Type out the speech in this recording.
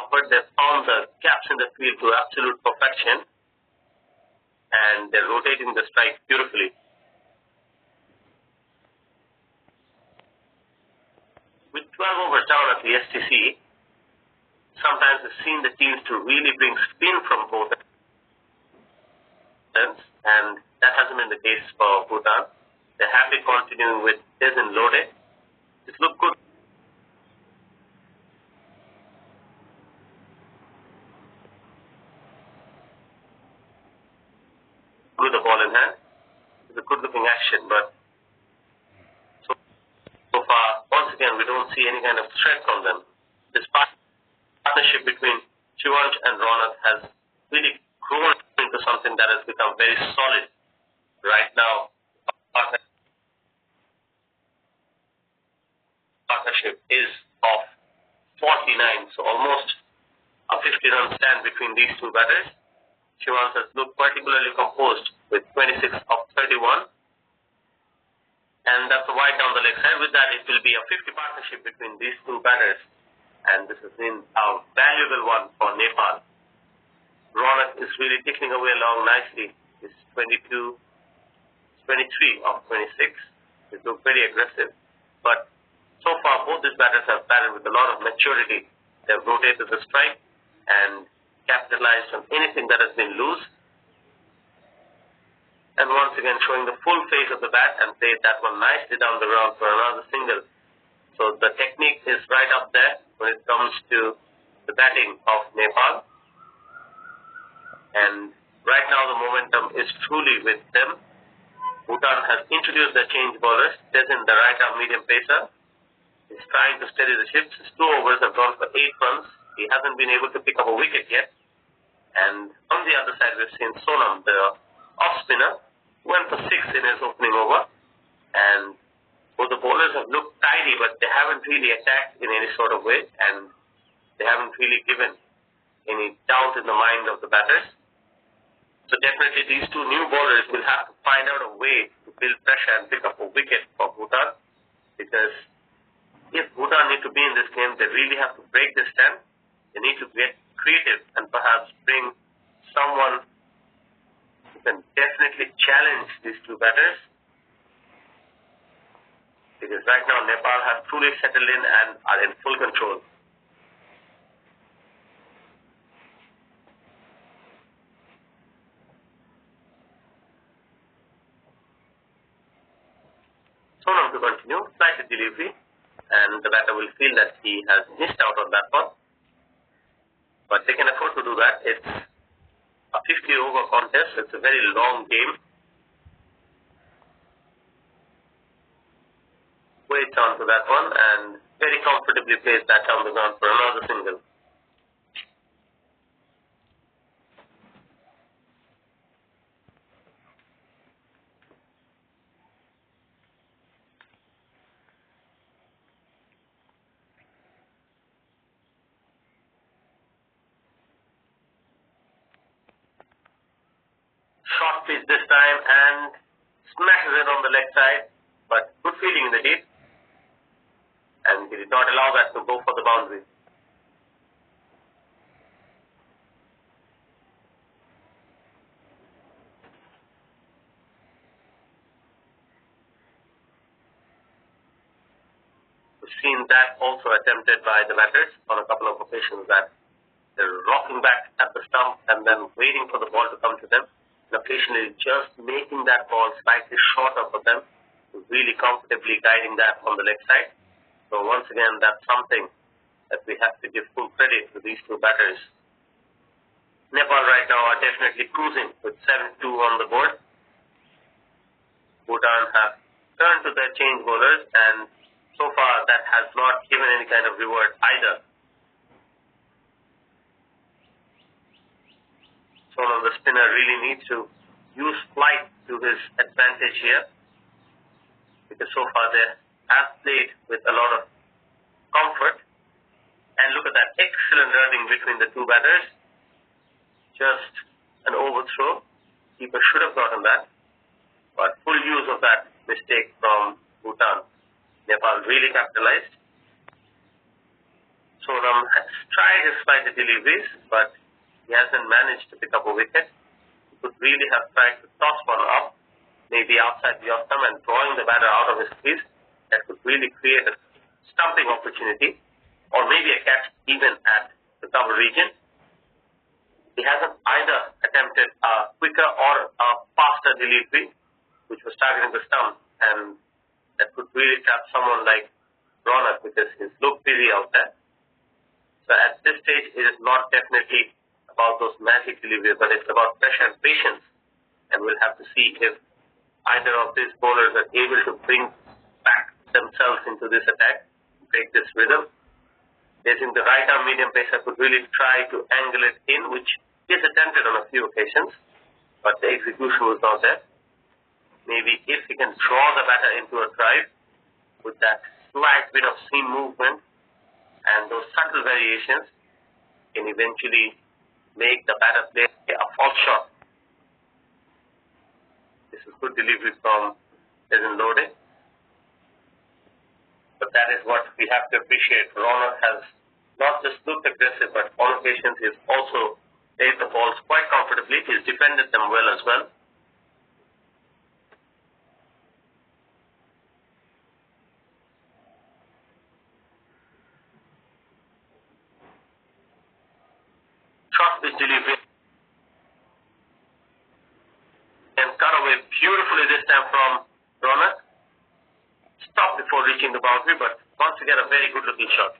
comfort. They found the gaps in the field to absolute perfection, and they're rotating the strike beautifully. With 12 overs down at the STC, sometimes we've seen the teams to really bring spin from both ends, and that hasn't been the case for Bhutan. They're happy continuing with this and loaded. It looked good. With the ball in hand. It's a good looking action, but so far, once again, we don't see any kind of threat from them. This partnership between Shivansh and Ronak has really grown into something that has become very solid right now. Partnership is of 49, so almost a 50-run stand between these two batters. Shivansh has looked particularly composed with 26 of 31, and that's a wide down the leg side. With that, it will be a 50 partnership between these two batters, and this has been a valuable one for Nepal. Ronak is really ticking away along nicely. It's 23 of 26. It looks very aggressive, but so far both these batters have batted with a lot of maturity. They have rotated the strike and capitalized on anything that has been loose, and once again showing the full face of the bat and played that one nicely down the ground for another single. So the technique is right up there when it comes to the batting of Nepal, and right now the momentum is truly with them. Bhutan has introduced the change bowlers. There's in the right arm medium pacer. He's trying to steady the ships. His 2 overs have gone for 8 runs. He hasn't been able to pick up a wicket yet. And on the other side, we've seen Sonam, the off spinner, went for 6 in his opening over. And both the bowlers have looked tidy, but they haven't really attacked in any sort of way, and they haven't really given any doubt in the mind of the batters. So definitely these two new bowlers will have to find out a way to build pressure and pick up a wicket for Bhutan, because if Bhutan need to be in this game, they really have to break this stand. They need to get creative and perhaps bring someone who can definitely challenge these two batters, because right now Nepal has truly settled in and are in full control. Sonam to continue, slight delivery, and the batter will feel that he has missed out on that one. But they can afford to do that. It's a 50-over contest. It's a very long game. Waits on to that one and very comfortably plays that down the ground for another single. Short pitch this time and smashes it on the leg side, but good feeling in the deep, and he did not allow that to go for the boundary. We've seen that also attempted by the batters on a couple of occasions, that they're rocking back at the stump and then waiting for the ball to come to them. And occasionally just making that ball slightly shorter for them, really comfortably guiding that on the leg side. So once again, that's something that we have to give full credit to these two batters. Nepal right now are definitely cruising with 7-2 on the board. Bhutan have turned to their change bowlers, and so far that has not given any kind of reward either. Sonam, the spinner, really needs to use flight to his advantage here, because so far they have played with a lot of comfort. And look at that excellent running between the two batters. Just an overthrow. Keeper should have gotten that, but full use of that mistake from Bhutan. Nepal really capitalized. Sonam has tried his flight deliveries, but he hasn't managed to pick up a wicket. He could really have tried to toss one up, maybe outside the off stump and drawing the batter out of his crease. That could really create a stumping opportunity, or maybe a catch even at the cover region. He hasn't either attempted a quicker or a faster delivery, which was targeting the stump, and that could really trap someone like Ronak because he's looked busy out there. So at this stage, it is not definitely about those magic deliveries, but it's about pressure and patience. And we'll have to see if either of these bowlers are able to bring back themselves into this attack, break this rhythm. Facing the right arm medium pacer could really try to angle it in, which is attempted on a few occasions, but the execution was not there. Maybe if he can draw the batter into a drive with that slight bit of seam movement and those subtle variations, can eventually make the batter play a false shot. This is good delivery from Desmond Lode. But that is what we have to appreciate. Ronak has not just looked aggressive, but on occasions he's also played the balls quite comfortably. He's defended them well as well. Short pitch delivery and cut away beautifully this time from Ronak. Stop before reaching the boundary, but once again a very good looking shot.